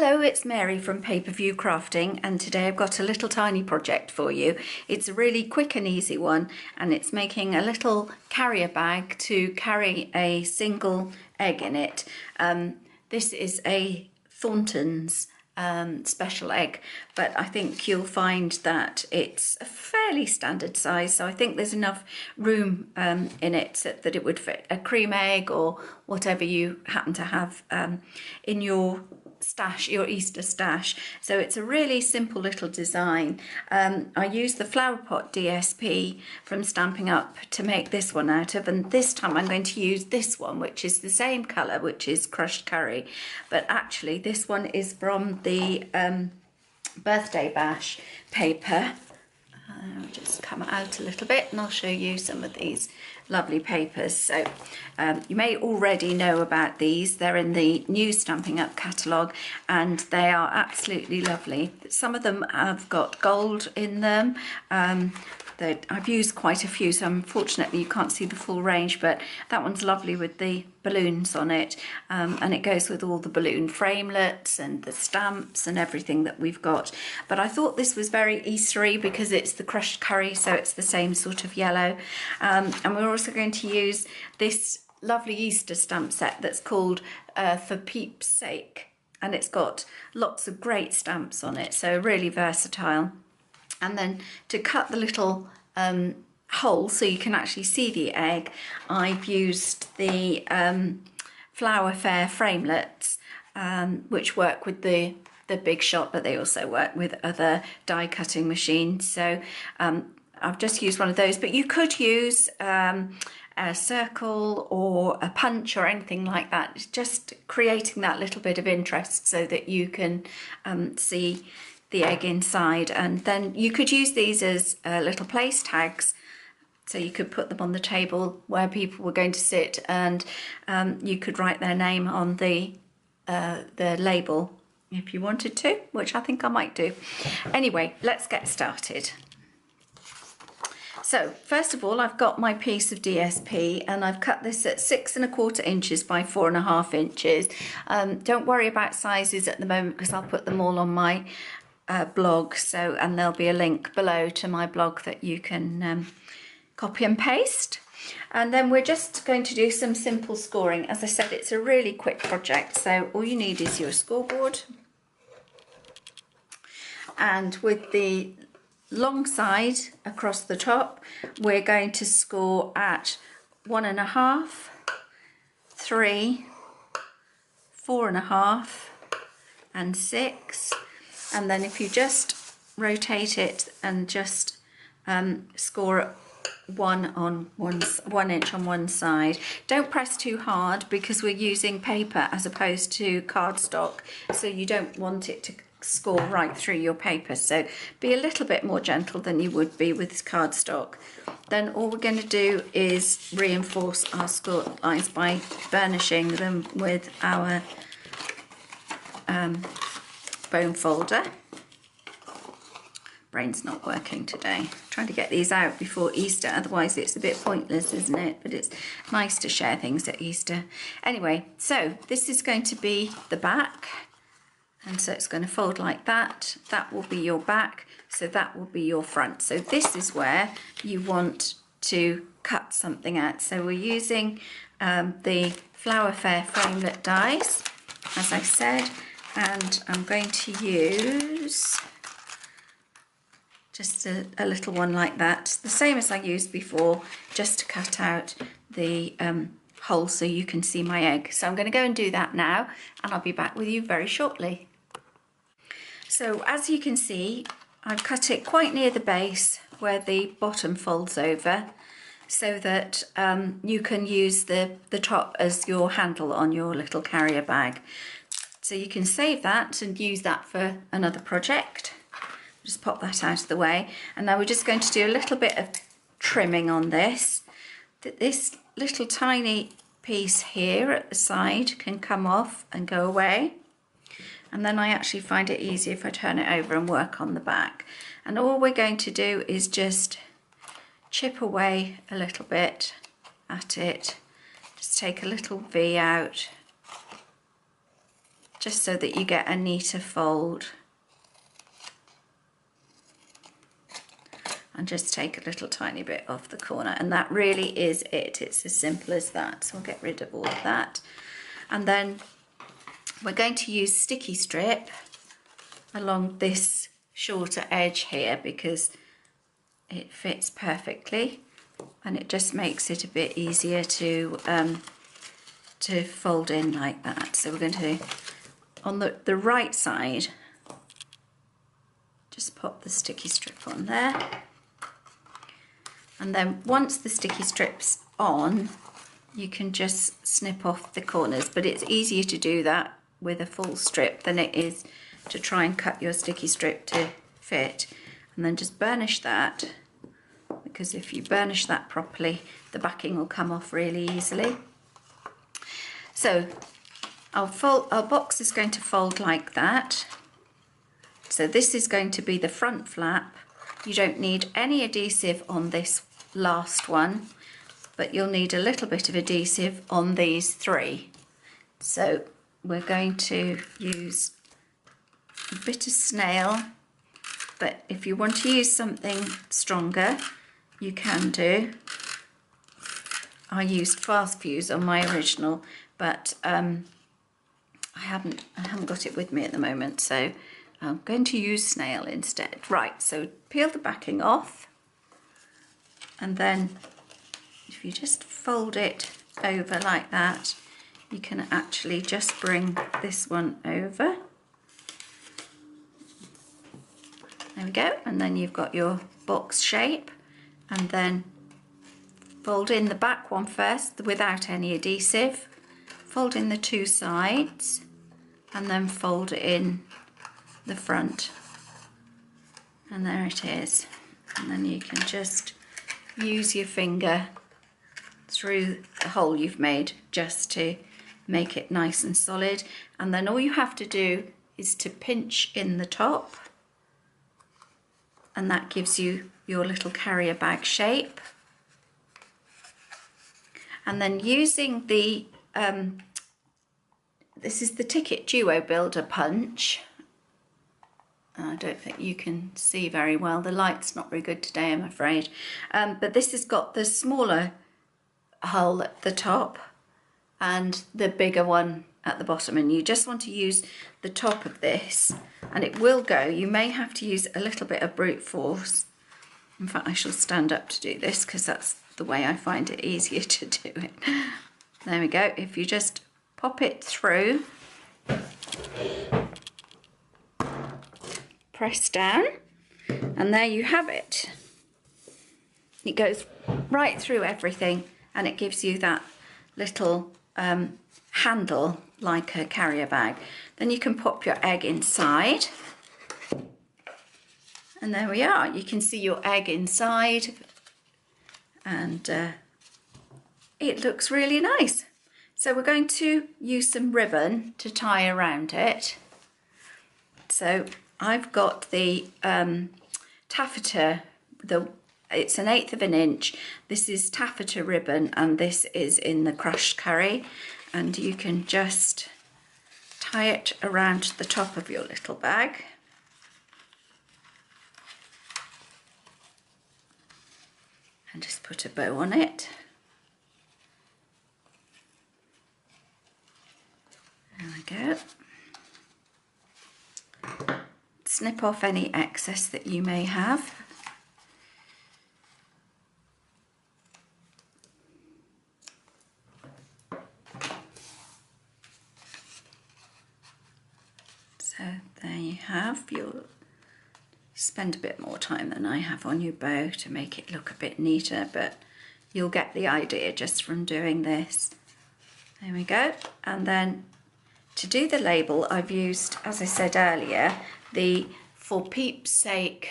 Hello, it's Mary from PaperView Crafting, and today I've got a little tiny project for you. It's a really quick and easy one, and it's making a little carrier bag to carry a single egg in it. This is a Thornton's special egg, but I think you'll find that it's a fairly standard size, so I think there's enough room in it that it would fit a cream egg or whatever you happen to have in your stash, your Easter stash. So it's a really simple little design. I used the flower pot DSP from Stampin Up to make this one out of, and this time I'm going to use this one, which is the same colour, which is crushed curry, but actually this one is from the birthday bash paper. I'll just come out a little bit and I'll show you some of these lovely papers. So you may already know about these. They're in the new Stampin' Up catalogue and they are absolutely lovely. Some of them have got gold in them. I've used quite a few, so unfortunately you can't see the full range, but that one's lovely with the balloons on it, and it goes with all the balloon framelets and the stamps and everything that we've got. But I thought this was very Eastery because it's the crushed curry, so it's the same sort of yellow. And we're also going to use this lovely Easter stamp set that's called For Peeps' Sake, and it's got lots of great stamps on it, so really versatile. And then to cut the little hole so you can actually see the egg, I've used the Flower Fair framelets, which work with the Big Shot, but they also work with other die cutting machines. So I've just used one of those, but you could use a circle or a punch or anything like that. It's just creating that little bit of interest so that you can see the egg inside. And then you could use these as little place tags, so you could put them on the table where people were going to sit, and you could write their name on the label if you wanted to, which I think I might do. Anyway, let's get started. So first of all, I've got my piece of DSP and I've cut this at 6¼ inches by 4½ inches. Don't worry about sizes at the moment because I'll put them all on my blog, and there'll be a link below to my blog that you can copy and paste. And then we're just going to do some simple scoring. As I said, it's a really quick project, so all you need is your scoreboard, and with the long side across the top we're going to score at 1½, 3, 4½, and 6. And then if you just rotate it and just score 1 inch on one side. Don't press too hard because we're using paper as opposed to cardstock, so you don't want it to score right through your paper. So be a little bit more gentle than you would be with cardstock. Then all we're going to do is reinforce our score lines by burnishing them with our bone folder. Brain's not working today. I'm trying to get these out before Easter, otherwise it's a bit pointless, isn't it? But it's nice to share things at Easter. Anyway, so this is going to be the back, and so it's going to fold like that. That will be your back, so that will be your front. So this is where you want to cut something out. So we're using the Flower Fair framelit dies, as I said, and I'm going to use just a little one like that, the same as I used before, just to cut out the hole so you can see my egg. So I'm going to go and do that now, and I'll be back with you very shortly. So as you can see, I've cut it quite near the base where the bottom folds over, so that you can use the top as your handle on your little carrier bag. So you can save that and use that for another project. Just pop that out of the way, and now we're just going to do a little bit of trimming on this. This little tiny piece here at the side can come off and go away, and then I actually find it easier if I turn it over and work on the back. And all we're going to do is just chip away a little bit at it, just take a little V out, just so that you get a neater fold. And just take a little tiny bit off the corner, and that really is it. It's as simple as that. So we'll get rid of all of that. And then we're going to use sticky strip along this shorter edge here because it fits perfectly and it just makes it a bit easier to fold in like that. So we're going to, on the right side, just pop the sticky strip on there. And then once the sticky strip's on, you can just snip off the corners, but it's easier to do that with a full strip than it is to try and cut your sticky strip to fit. And then just burnish that, because if you burnish that properly, the backing will come off really easily. So our box is going to fold like that. So this is going to be the front flap. You don't need any adhesive on this last one, but you'll need a little bit of adhesive on these three. So we're going to use a bit of snail, but if you want to use something stronger, you can do. I used fast fuse on my original, but I haven't got it with me at the moment, so I'm going to use snail instead. Right, so peel the backing off, and then if you just fold it over like that, you can actually just bring this one over. There we go, and then you've got your box shape, and then fold in the back one first without any adhesive, fold in the two sides, and then fold in the front, and there it is. And then you can just use your finger through the hole you've made just to make it nice and solid, and then all you have to do is to pinch in the top, and that gives you your little carrier bag shape. And then using the this is the Ticket Duo Builder punch. I don't think you can see very well. The light's not very good today, I'm afraid. But this has got the smaller hole at the top and the bigger one at the bottom. And you just want to use the top of this, and it will go. You may have to use a little bit of brute force. In fact, I shall stand up to do this because that's the way I find it easier to do it. There we go. If you just pop it through, press down, and there you have it. It goes right through everything, and it gives you that little handle like a carrier bag. Then you can pop your egg inside, and there we are. You can see your egg inside, and it looks really nice. So we're going to use some ribbon to tie around it. So I've got the taffeta, it's 1/8 of an inch. This is taffeta ribbon, and this is in the crushed curry, and you can just tie it around the top of your little bag. And just put a bow on it. There we go. Snip off any excess that you may have. So there you have. You'll spend a bit more time than I have on your bow to make it look a bit neater, but you'll get the idea just from doing this. There we go. And then to do the label, I've used, as I said earlier, the For Peep's Sake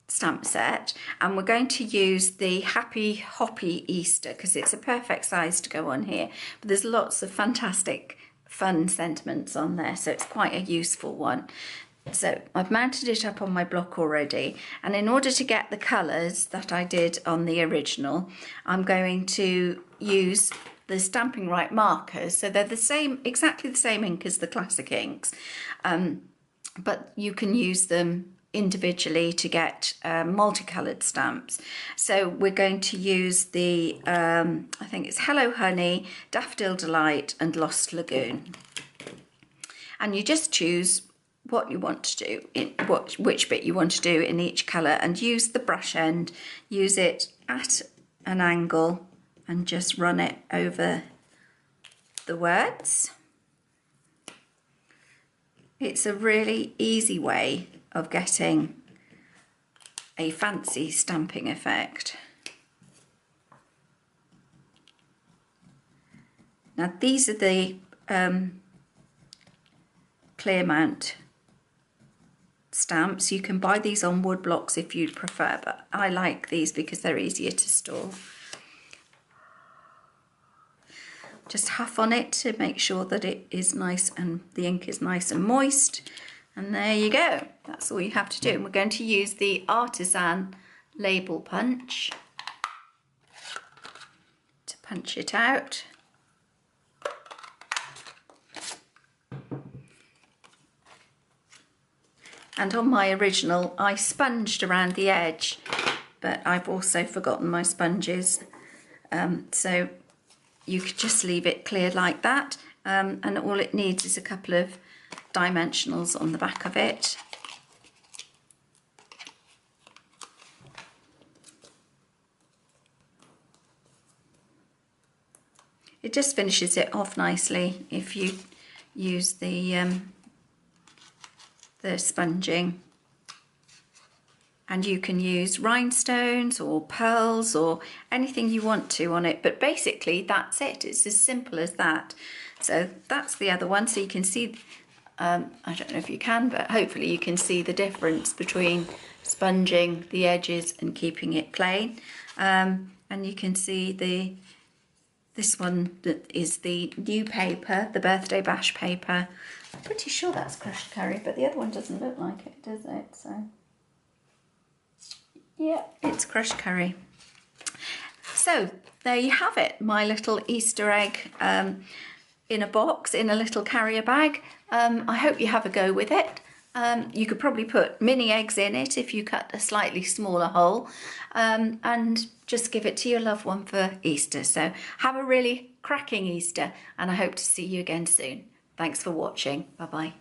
stamp set, and we're going to use the Hoppy Easter because it's a perfect size to go on here, but there's lots of fantastic fun sentiments on there, so it's quite a useful one. So I've mounted it up on my block already, and in order to get the colours that I did on the original, I'm going to use the Stampin' Right markers, so they're the same, exactly the same ink as the classic inks, but you can use them individually to get multicoloured stamps. So we're going to use the, I think it's Hello Honey, Daffodil Delight and Lost Lagoon. And you just choose what you want to do, which bit you want to do in each colour, and use the brush end, use it at an angle and just run it over the words. It's a really easy way of getting a fancy stamping effect. Now these are the clear mount stamps. You can buy these on wood blocks if you'd prefer, but I like these because they're easier to store. Just huff on it to make sure that it is nice and the ink is nice and moist. And there you go. That's all you have to do. And we're going to use the Artisan label punch to punch it out. And on my original, I sponged around the edge, but I've also forgotten my sponges. So you could just leave it clear like that. And all it needs is a couple of dimensionals on the back of it. It just finishes it off nicely if you use the sponging. And you can use rhinestones or pearls or anything you want to on it, but basically that's it. It's as simple as that. So that's the other one, so you can see, I don't know if you can, but hopefully you can see the difference between sponging the edges and keeping it plain. And you can see this one that is the new paper, the birthday bash paper. I'm pretty sure that's crushed curry, but the other one doesn't look like it, does it? So yeah, it's crushed curry. So there you have it, my little Easter egg in a box, in a little carrier bag. I hope you have a go with it. You could probably put mini eggs in it if you cut a slightly smaller hole, and just give it to your loved one for Easter. So have a really cracking Easter, and I hope to see you again soon. Thanks for watching. Bye-bye.